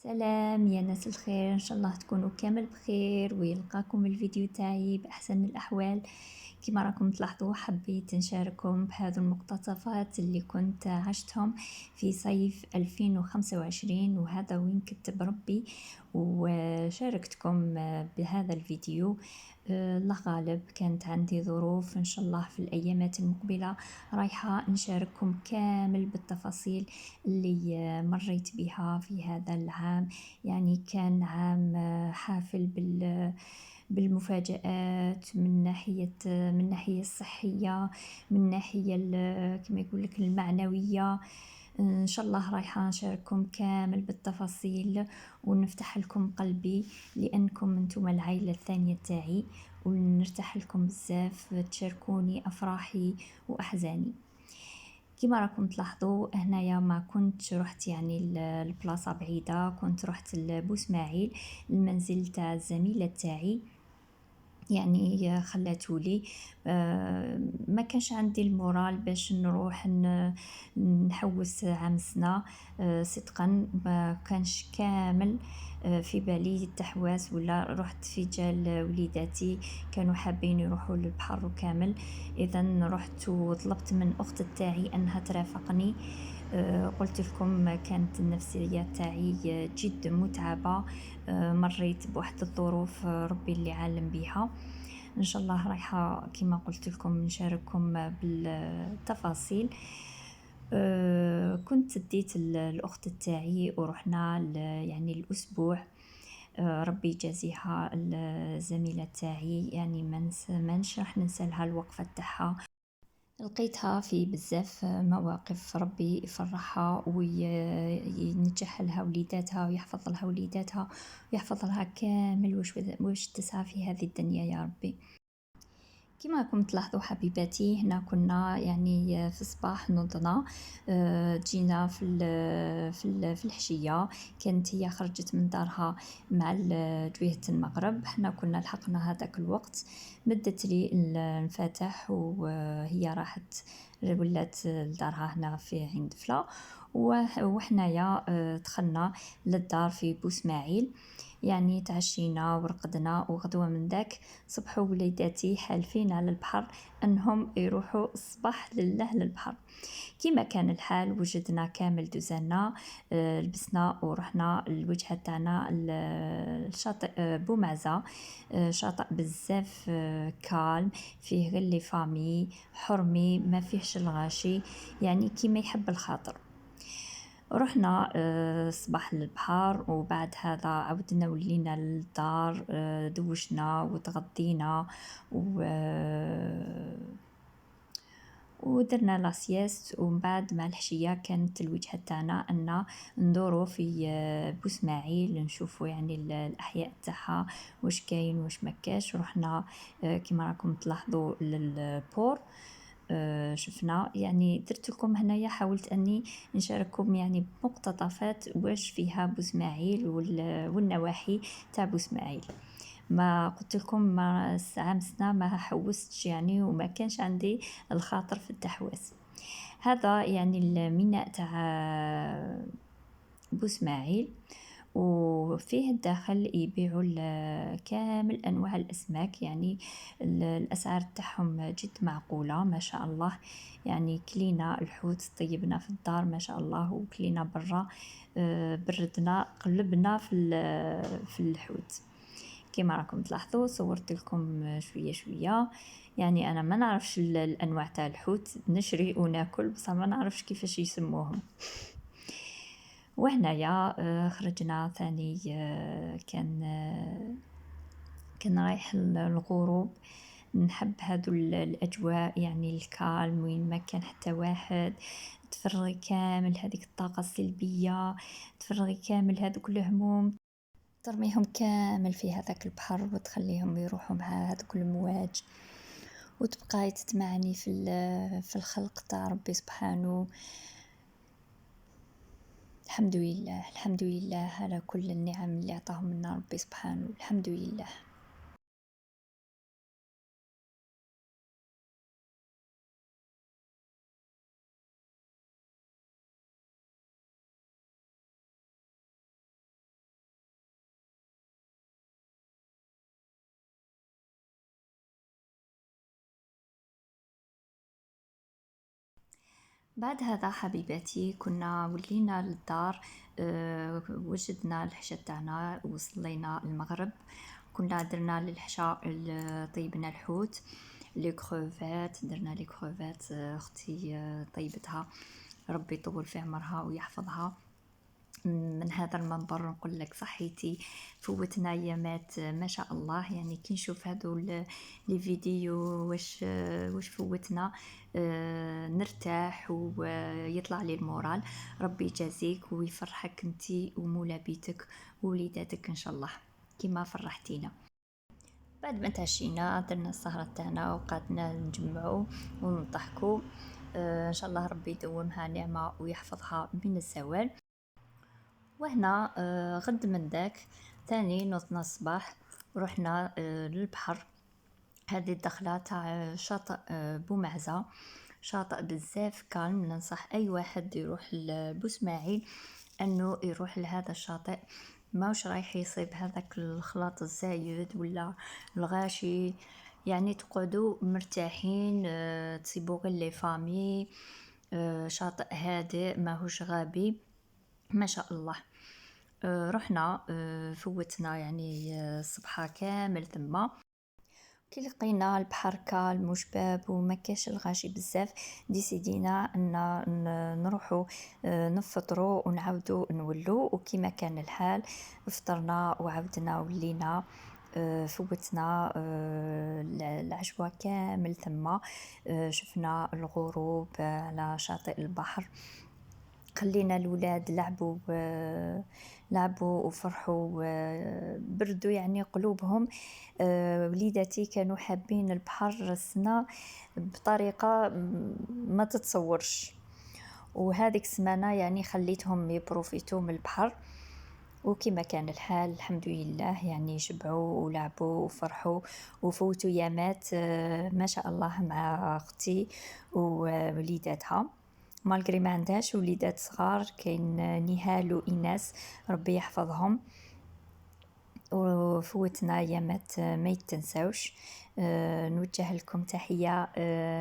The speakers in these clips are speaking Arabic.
سلام يا ناس الخير، ان شاء الله تكونوا كامل بخير ويلقاكم الفيديو تاعي باحسن الاحوال. كما راكم تلاحظوا حبيت نشارككم بهذو المقتطفات اللي كنت عشتهم في صيف 2025 وهذا وين كتب ربي، وشاركتكم بهذا الفيديو. الله غالب كانت عندي ظروف، ان شاء الله في الايامات المقبلة رايحة نشارككم كامل بالتفاصيل اللي مريت بها في هذا العام. يعني كان عام حافل بالمفاجآت من ناحية الصحية، من ناحية كما يقول لك المعنوية. ان شاء الله رايحة نشارككم كامل بالتفاصيل ونفتح لكم قلبي، لانكم انتم العائلة الثانية تاعي، ونرتاح لكم بزاف تشاركوني افراحي واحزاني. كما راكم تلاحظوا هنايا ما كنت رحت يعني البلاصة بعيدة، كنت رحت لبوسماعيل، المنزل تاع الزميلة تاعي. يعني خلاتولي ما كانش عندي المورال باش نروح نحوس عام سنة. صدقا ما كانش كامل في بالي التحواس، ولا رحت في جال وليداتي كانوا حابين يروحوا للبحر وكامل. اذا رحت وطلبت من اخت تاعي انها ترافقني. قلت لكم كانت النفسية تاعي جد متعبة. مريت بواحد الظروف ربي اللي عالم بيها. ان شاء الله رايحة كما قلت لكم نشارككم بالتفاصيل. كنت ديت الاخت تاعي ورحنا يعني الاسبوع. ربي يجازيها الزميلة تاعي، يعني ما راح ننسى لها الوقفة تاعها. لقيتها في بزاف مواقف، ربي يفرحها وينجح لها وليداتها ويحفظ لها وليداتها ويحفظ لها كامل واش تسعى في هذه الدنيا يا ربي. كما راكم تلاحظوا حبيباتي، هنا كنا يعني في الصباح نضنا. جينا في الحشية. كانت هي خرجت من دارها مع جويهة المغرب، حنا كنا لحقنا هذاك الوقت. مدت لي المفاتح وهي راحت ولات لدارها هنا في عند فلا. وحنايا دخلنا للدار في بوسماعيل. يعني تعشينا ورقدنا، وغدوة من ذاك صبحوا وليداتي حالفين على البحر انهم يروحوا الصباح لله للبحر. كما كان الحال وجدنا كامل دوزانا. لبسنا ورحنا الوجهة تاعنا الشاطئ بومعزة. شاطئ بزاف كالم، فيه غير لي فامي حرمي، ما فيهش الغاشي، يعني كيما يحب الخاطر. رحنا صباح للبحر، وبعد هذا عودنا ولينا للدار. دوشنا وتغدينا ودرنا لاسيست، ومن بعد مع الحشية كانت الوجهة تاعنا ان ندورو في بوسماعيل، نشوفو يعني الاحياء تاعها واش كاين واش مكاش. رحنا كما راكم تلاحظوا للبور. شفنا يعني درت لكم هنايا، حاولت اني نشارككم يعني بمقتطفات واش فيها بوسماعيل والنواحي تاع بوسماعيل. ما قلت لكم ما عام سنة ما حوستش يعني، وما كانش عندي الخاطر في التحواس. هذا يعني الميناء تاع بوسماعيل، وفيه الداخل يبيعوا كامل انواع الاسماك. يعني الاسعار تاعهم جد معقوله ما شاء الله. يعني كلينا الحوت طيبنا في الدار ما شاء الله، وكلينا برا بردنا قلبنا في الحوت. كما راكم تلاحظوا صورت لكم شويه شويه. يعني انا ما نعرفش الانواع تاع الحوت، نشري وناكل بصح ما نعرفش كيفاش يسموهم. وهنايا خرجنا ثاني. كان رايح الغروب. نحب هذو الاجواء، يعني الكالم وين ما كان حتى واحد، تفرغي كامل هذيك الطاقة السلبية، تفرغي كامل هذوك الهموم، ترميهم كامل في هذاك البحر وتخليهم يروحوا مع هذوك المواج، وتبقاي تتمعني في الخلق تاع ربي سبحانه. الحمد لله الحمد لله على كل النعم اللي عطاهم لنا ربي سبحانه، الحمد لله. بعد هذا حبيباتي كنا ولينا للدار. وجدنا الحشا تاعنا وصلينا المغرب. كنا درنا للحشا طيبنا الحوت لي كروفات، درنا لي كروفات. اختي طيبتها، ربي يطول في عمرها ويحفظها. من هذا المنبر نقول لك صحيتي، فوتنا ايامات ما شاء الله. يعني كي نشوف هذو لي فيديو واش فوتنا، نرتاح ويطلع لي المورال. ربي يجازيك ويفرحك انتي ومولا بيتك ووليداتك ان شاء الله كما فرحتينا. بعد ما تعشينا درنا السهرة تاعنا وقعدنا نجمعوا ونضحكوا. ان شاء الله ربي يدومها نعمة ويحفظها من الزوال. وهنا غد من داك تاني نوضنا الصباح ورحنا للبحر. هذه الدخلة تاع شاطئ بومعزة، شاطئ بزاف كالم. ننصح اي واحد يروح لبوسماعيل انه يروح لهذا الشاطئ. ماوش رايح يصيب هذاك الخلاط الزايد ولا الغاشي، يعني تقعدوا مرتاحين. تصيبوا غير لي فامي. شاطئ هادئ ماهوش غابي ما شاء الله. رحنا فوتنا يعني الصبحة كامل ثما. كي لقينا البحر كالم وشباب وما كاش الغاشي بزاف، ديسيدينا ان نروحوا نفطروا ونعاودوا نولوا. وكما كان الحال فطرنا وعاودنا ولينا. فوتنا العشوة كامل ثما. شفنا الغروب على شاطئ البحر. خلينا الولاد لعبوا وفرحوا وبردوا يعني قلوبهم. وليداتي كانوا حابين البحر السنة بطريقة ما تتصورش. وهذيك السمانة يعني خليتهم يبروفيتوا من البحر. وكما كان الحال الحمد لله يعني شبعوا ولعبوا وفرحوا وفوتوا يامات ما شاء الله مع أختي ووليداتها. مالغري ما عندهاش وليدات صغار، كاين نهال وإناس ربي يحفظهم. وفوتنا ايامات ما يتنساوش. نوجه لكم تحية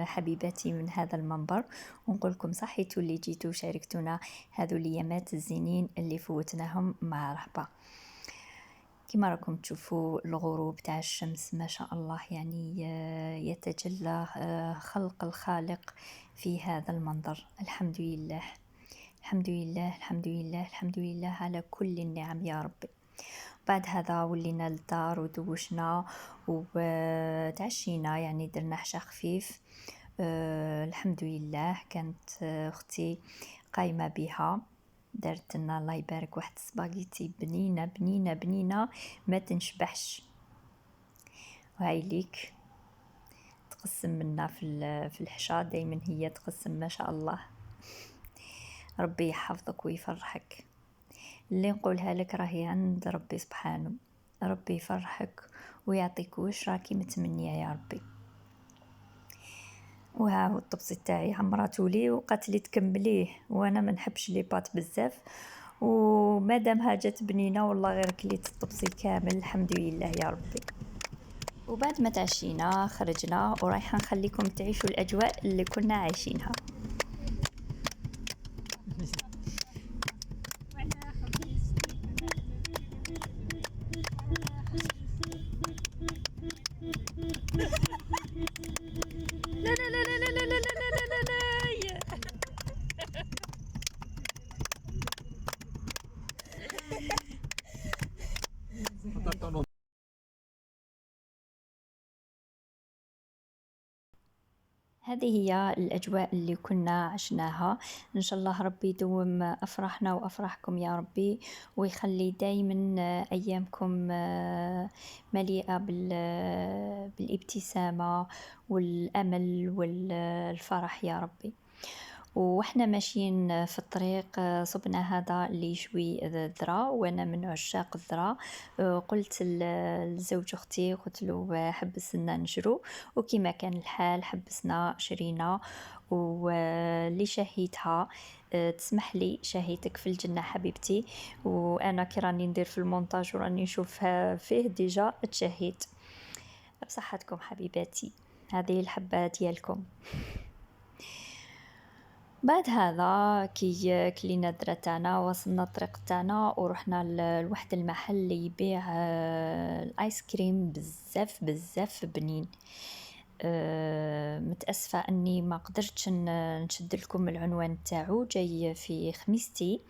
حبيباتي من هذا المنبر، ونقول لكم صحيتوا اللي جيتوا شاركتونا هذو الايامات الزينين اللي فوتناهم مع رهبة. كما راكم تشوفوا الغروب تاع الشمس ما شاء الله، يعني يتجلى خلق الخالق في هذا المنظر. الحمد لله الحمد لله الحمد لله الحمد لله على كل النعم يا ربي. بعد هذا ولينا للدار ودوشنا وتعشينا، يعني درنا حشا خفيف. الحمد لله كانت اختي قايمة بها، دارت لنا الله يبارك واحد سباغيتي بنينة بنينة بنينة ما تنشبحش. وهاي ليك تقسم منا في الحشا، دايما هي تقسم ما شاء الله. ربي يحفظك ويفرحك. اللي نقولها لك راهي عند ربي سبحانه، ربي يفرحك ويعطيك واش راكي متمنيه يا ربي. وها هو الطبسي تاعي عمراتولي وقالت لي تكمليه، وانا ما نحبش لي بات بزاف، ومادامها جات بنينه والله غير كليت الطبسي كامل الحمد لله يا ربي. وبعد ما تعشينا خرجنا ورايحه نخليكم تعيشوا الاجواء اللي كنا عايشينها. لا لا لا لا لا لا لا لا لا لا. هذه هي الأجواء اللي كنا عشناها. إن شاء الله ربي يدوم أفراحنا وأفراحكم يا ربي، ويخلي دايما أيامكم مليئة بالابتسامة والأمل والفرح يا ربي. وإحنا ماشيين في الطريق صبنا هذا اللي يشوي الذرة، وأنا من عشاق الذرة. قلت لزوج أختي، قلت له حبس لنا نشرو، وكما كان الحال حبسنا شرينا. واللي شهيتها تسمح لي شهيتك في الجنة حبيبتي، وأنا كي راني ندير في المونتاج وراني نشوفها فيه ديجا تشهيت. بصحتكم حبيباتي، هذه الحبة ديالكم. بعد هذا كي كلينا الدرا تاعنا وصلنا الطريق تاعنا ورحنا لواحد المحل اللي يبيع الآيس كريم بزاف بزاف بنين. متأسفة أني ما قدرتش نشد لكم العنوان تاعو، جاي في خميستي،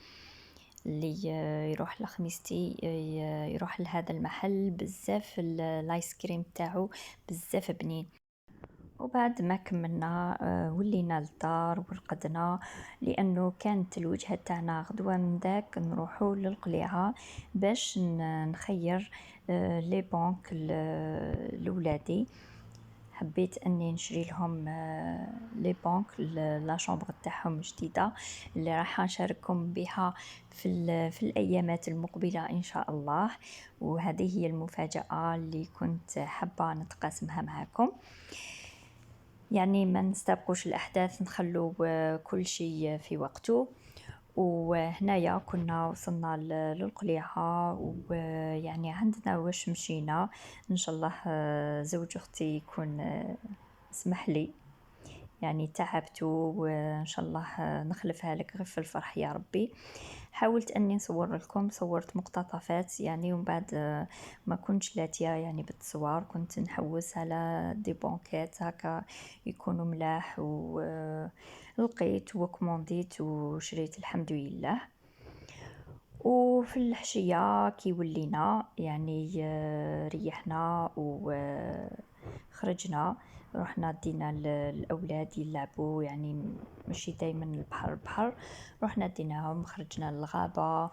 اللي يروح لخميستي يروح لهذا المحل بزاف الآيس كريم تاعو بزاف بنين. وبعد ما كملنا ولينا للدار ورقدنا، لانه كانت الوجهة تاعنا غدوة من داك نروحو للقليعة باش نخير لي بونك لولادي. حبيت اني نشري لهم لي بونك لا شومبر تاعهم جديدة اللي راح نشارككم بها في الايامات المقبلة ان شاء الله. وهذه هي المفاجأة اللي كنت حابة نتقاسمها معكم. يعني ما نستبقوش الأحداث، نخلو كل شيء في وقته. وهنايا كنا وصلنا للقليعة، ويعني عندنا واش مشينا. إن شاء الله زوج أختي يكون سمح لي، يعني تعبت، وإن شاء الله نخلفها لك غير في الفرح يا ربي. حاولت أني نصور لكم، صورت مقتطفات يعني، ومن بعد ما كنتش لاتية يعني بالتصوير، كنت نحوس على دي بونكات هكا يكونوا ملاح، ولقيت وكمونديت وشريت الحمد لله. وفي الحشية كي ولينا يعني ريحنا وخرجنا، رحنا دينا الأولاد يلعبوا، يعني ماشي دايما البحر، رحنا ديناهم، خرجنا للغابة،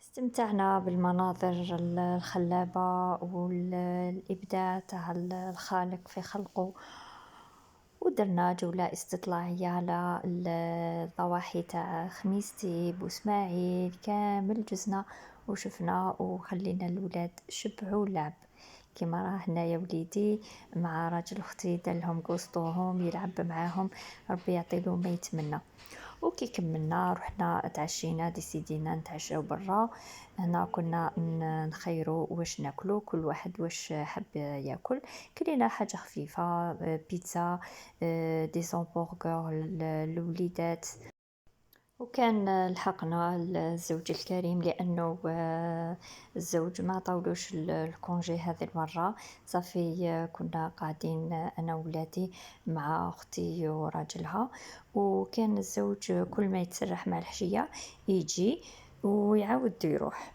استمتعنا بالمناظر الخلابة والإبداع تاع الخالق في خلقه. ودرنا جولة استطلاعية على الضواحي تاع خميستي بوسماعيل كامل، جزنا وشفنا وخلينا الولاد شبعوا لعب. كما راه هنايا وليدي مع راجل اختي دالهم قسطوهم يلعب معاهم، ربي يعطيله ما يتمنى. وكي كملنا رحنا تعشينا، ديسيدينا نتعشاو برا. هنا كنا نخيروا واش ناكلو، كل واحد واش حب ياكل. كلينا حاجه خفيفه، بيتزا، دي زامبورغر للوليدات. وكان لحقنا الزوج الكريم، لانه الزوج ما طولوش الكونجي هذه المره. صافي كنا قاعدين انا وولادي مع اختي وراجلها، وكان الزوج كل ما يتسرح مع الحشيه يجي ويعاود يروح.